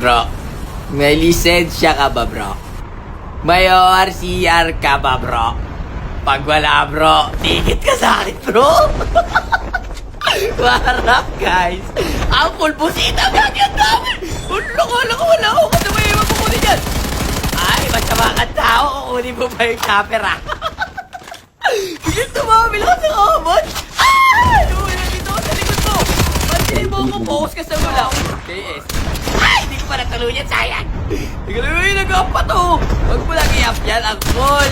Bro, may lisensya ka ba, bro? May ORCR ka ba, bro? Pag wala, bro, tikit ka sa akin, bro. Warap, guys. Ang pulbusita, gagyan namin. Wala ako. Ano ba yung mapukunin dyan? Ay, masama kang tao. Kukunin mo ba yung camera? Bigyan tumamil ako sa kamot. Ay! Uy, nandito ako sa likod mo. Pagkinin mo ako, focus ka sa mula. KS. Ay, hindi ko pa natuluyan, sayang. Hindi ko naman nag-up to. Huwag mo lang i-up yan, ang cool.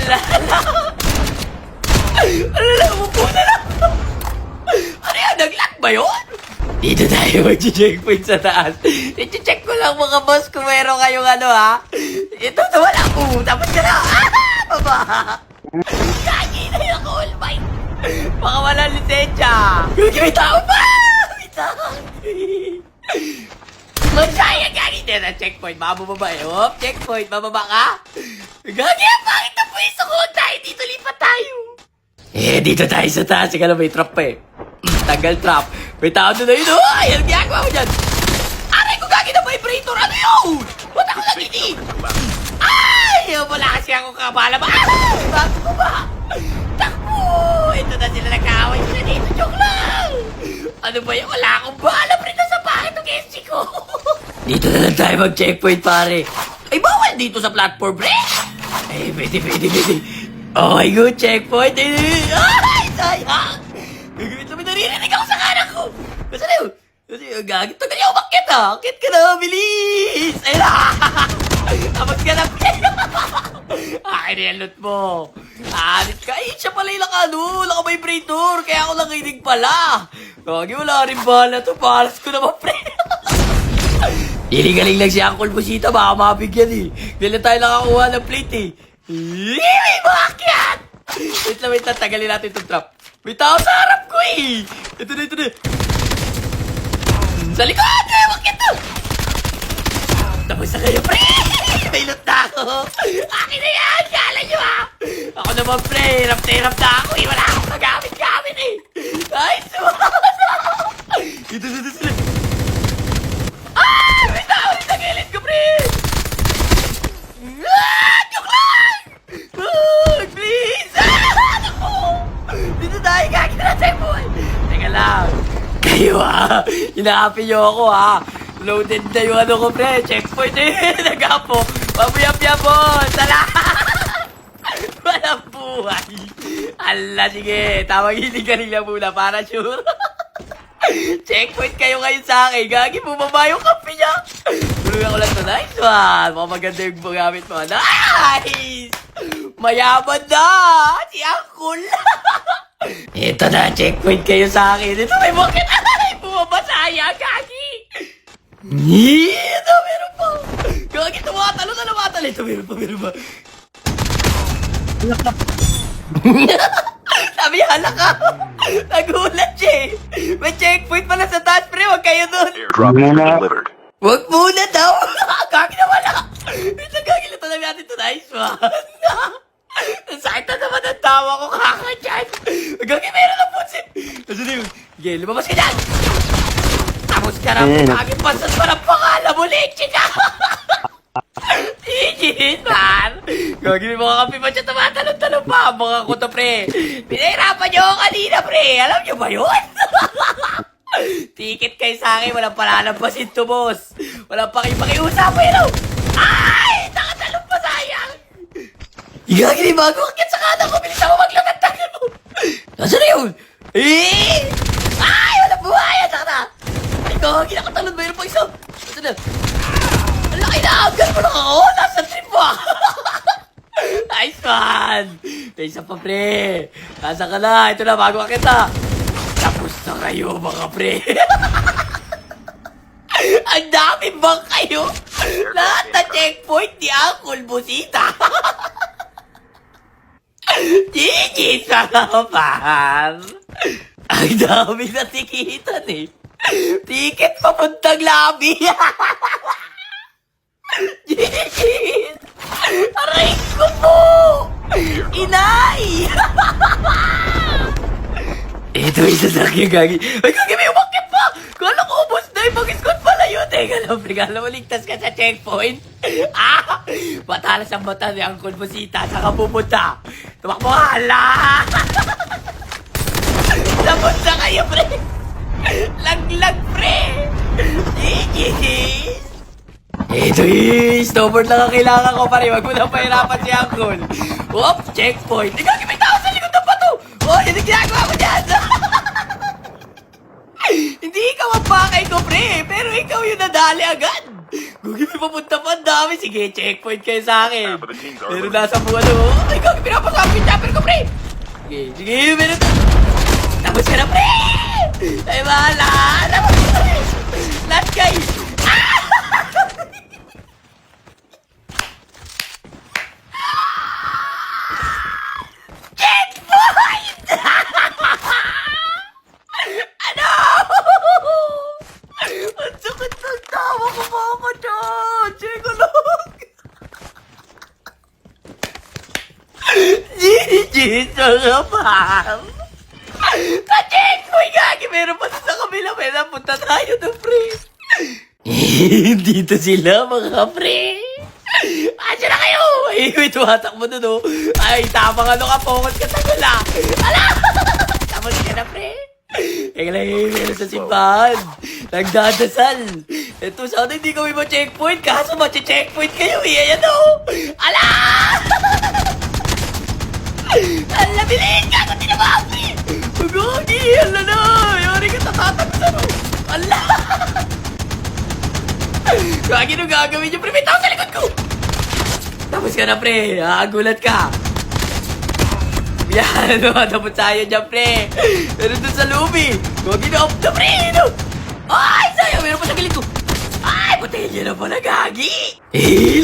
Ano lang, umupo na lang. Ano yan, nag-lock ba yun? Dito tayo mag-checkpoint sa taas. I-check ko lang mga boss kung meron kayong ano ha. Ito, wala ko. Tapos ka na. Baba. Kagi na yung all mine. Baka wala lisensya. Gagi, may tao pa! May tao. Magsaya, Gagi. Dito na checkpoint. Baka bumaba eh. Hop, checkpoint. Bababa ka. Gagi, bakit na pwesto ko? Tayo dito, lipat tayo. Dito tayo sa taas. Sige lang, may trap pa eh. Tanggal trap. May tao doon na yun. Ay, ang ginagawa ko dyan. Aray ko, Gagi na vibrator. Ano yun? Ba't ako naginig? Ay, wala kasi ako kabala ba? Ay, bago ko ba? Takbo! Ito na sila nag-aaway sila dito. Joke lang! Ano ba yun? Wala akong bala. Pre, nasa bakit ang SC ko? Dito na lang tayo mag-checkpoint, pare. Ay, bawal dito sa platform, pre. Ay, pwede. Okay, good checkpoint. Ay, sayang! Gagawin naman, naririnig ako sa kanan ko. Kasi na yun? Kasi gagawin. Tagal niya umakit ha. Akit ka na, bilis! Ay na! Tapos ka na, akin na yung loot mo. Anit ka. Ay, siya pala yung naka-vibrator. Kaya ako nakinig pala. Gagi, wala rin bala to. Paras ko naman, pre. Galing lang si Uncle Busita. Baka mabigyan eh. Kailan tayo nakakuha ng plate eh. May bakit? Wait lang. Tagalin natin itong trap. May tao sa harap ko eh. Ito na. Sa likod! Bakit to? Tapos na kayo, pre! May loot na ako! Akin na yan! Kala nyo ha! Ako naman, pre! Hirap na ako eh! Wala akong magamit eh! Ay, sumasa! Ito sila! Ah! May tao rin sa gilid ko, pre! Ah! Joke lang! Ah! Please! Ah! Ako! Dito tayo! Gagawin na tayo, boy! Teka lang! Kayo ha! Hinahapin nyo ako ha! Loaded na yung ano ko, pre. Checkpoint eh. Nagapo. Pabuyap-yapon. Sala. Walang buhay. Ala, sige. Tawagin ka nila muna para sure. Checkpoint kayo ngayon sa akin. Gagi, bumaba yung kape niya. Tulungan ko lang to. Nice one. Baka maganda yung gamit mo. Nice. Mayaman na. Si Uncle. Ito na. Checkpoint kayo sa akin. Ito may bakit. Ay, bumaba saya. Gagi. Ito, meron pa! Gagi, tumatalo na namatalo. Ito, meron pa. Sabi, hala ka! Nagulat siya eh! May checkpoint pala sa taas, pre! Huwag kayo doon! Drop has been delivered. Huwag muna daw! Gagi na wala! Ito, Gagi na talaga natin ito. Nice one! Ang sakit na naman ang tawa ko, kaka dyan! Gagi, meron ng putsin! Nasaan na yun? Sige, lumabas ka dyan! Tapos ka na, pagin pasas pa ng pangalan mo, leche ka! Tigit, man! Gagi, mga kape pa siya tumatalon-talon pa, mga kuto, pre! Pinahirapan niyo ako kanina, pre! Alam niyo ba yun? Ticket kayo sa akin, walang palalampasin to, boss! Walang pakiusapan yun, ay! Nakatalon pa, sayang! Gagi, bago akit sa kanan ko, bilis ako maglagat-tagal mo! Nasaan na yun? Ay! Walang buhay! Saka na! Gagi, nakatalon ba yun pa isa? Ito na. Ang laki na agad mo lang ako. Nasa trip mo. Nice one. May isa pa, pre. Nasa ka na. Ito na, bago ka kita. Tapos na kayo, mga pre. Ang dami bang kayo? Lahat na checkpoint ni Uncle Busita. GG sa kapar. Ang dami na tikitan eh. Ticket papuntang labi! Jijit! Aray ko po! Inay! Ito isa sa akin, Gagi. Ay, Gagi, may umakit pa! Kala ko ubos na, pag-iskot pala yun. Teka lang. dito, pre. Alam mo, ligtas ka sa checkpoint. Ah! Matalas ang mata ni Uncle Busita. Saan ka pupunta? Tumakbo ka, hala! Labot na kayo, pre! Laglag, pre! Gigis! Ito snowboard lang ang kailangan ko, pare. Wag mo na pahirapan si Uncle. Whoop! Checkpoint. Ikaw, may tao sa likod ng bato! Oh, yun ang ginagawa ko dyan! Hindi ikaw ang pakay ko, pre. Pero ikaw yung nadali agad. Gugi, may papunta pa ang dami. Sige, checkpoint kayo sa akin. Pero nasa buwan mo. Oh, ikaw, pinapasama yung chopper ko, pre. Sige, meron. Tapos ka na, pre. Ay, bahala. Tapos ka na, pre. Last guy. Checkpoint! Ano? Ang sakit ng tawa ko, mama dyan. Checo lang. Gigi, mga pam. Ka-checkpoint, gagi. Meron pa sa kabila. May napunta tayo na, pre. Dito sila, mga pre. Andiyan na kayo! Ay, tumatakbo na, no? Ay, tamang ano ka, focus ka sa gula. Ala! Tapos ka na, pre. Kaya lang meron sa simbahan. Nagdadasal. Ito, sana hindi kami ma-checkpoint. Kaso ma-checkpoint kayo, eh. Ayan, no? Ala! Ala, bilhin ka! Kung tinabang, pre! Magagi! Ala na! Yari ka tatatagsan, no? Ala! Gagi, no gagawin niyo, pre? May tao sa likod ko! Tapos ka na, pre. Gulat ka. Yan, tapos tayo dyan, pre. Pero dun sa lobby. Gagi na off na, pre. No? Ay, sayang. Meron pa sa gilid ko. Ay, patayin niya na pala, gagi.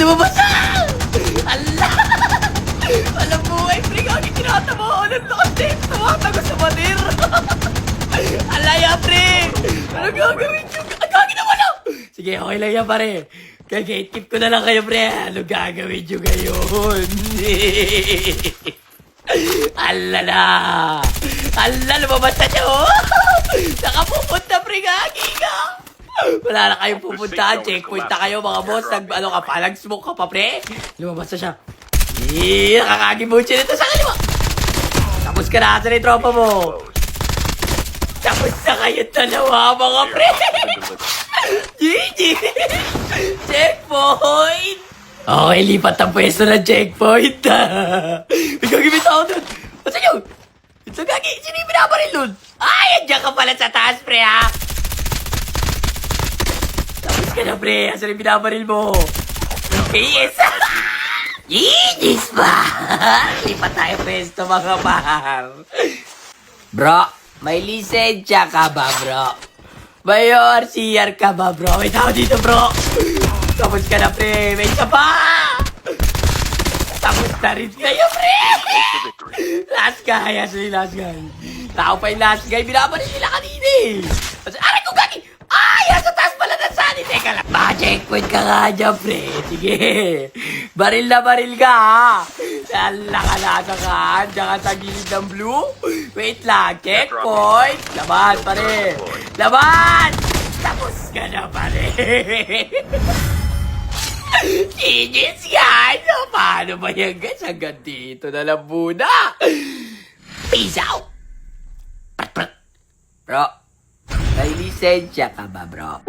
Lumabas na. Ala. Alam mo, ay, pre, gagi, tinatama. Anong lakas na ito? Tumatago sa madir. Alaya, pre. Ano gagawin niyo? Gagi naman, no? Sige, okay lang yan, pare. Kag-gatekeep ko na lang kayo, pre. Ano gagawin nyo ngayon? Alala! Ala, lumabas na nyo! Saka pupunta, pre, gagi ka! Wala na kayong pupuntahan. Checkpoint na kayo, mga boss. Ano ka pa? Nag-smoke ka pa, pre? Lumabas na siya. Nakakagibutsi nito sa kaliwa. Tapos ka na, asan yung tropa mo? Tapos na kayo dalawa, mga pre! Gigi! Checkpoint! Okay, lipat ang pwesto ng checkpoint. May gagawin ako dun. Masa nyo? Ito gagi, sino yung binabaril dun? Ay, andyan ka pala sa taas, pre, ha? Tapos ka na, pre. Asan yung binabaril mo? Okay, yes. Gigi's pa! Lipat tayo pwesto, mga par. Bro, may lisensya ka ba, bro? May ORCR ka ba, bro? May tao dito, bro! Tapos ka na, pre! May isa pa! Tapos na rin kayo, pre! Last guy! Asan yung last guy? Tao pa yung last guy. Binabarin nila kanina, eh! Aray ko, gagi! Ay! Nasa taas pala ng sani! Teka lang! Checkpoint ka nga dyan, pre! Sige! Baril na baril ka, ha! Nalakalasa ka! Diyan ka sa gilid ng blue! Wait lang! Checkpoint! Laban, pare! Laban! Tapos ka na, pare! Genius, guys! Paano ba yan, guys? Hanggang dito na lang muna! Peace out! Bro, may lisensya ka ba, bro?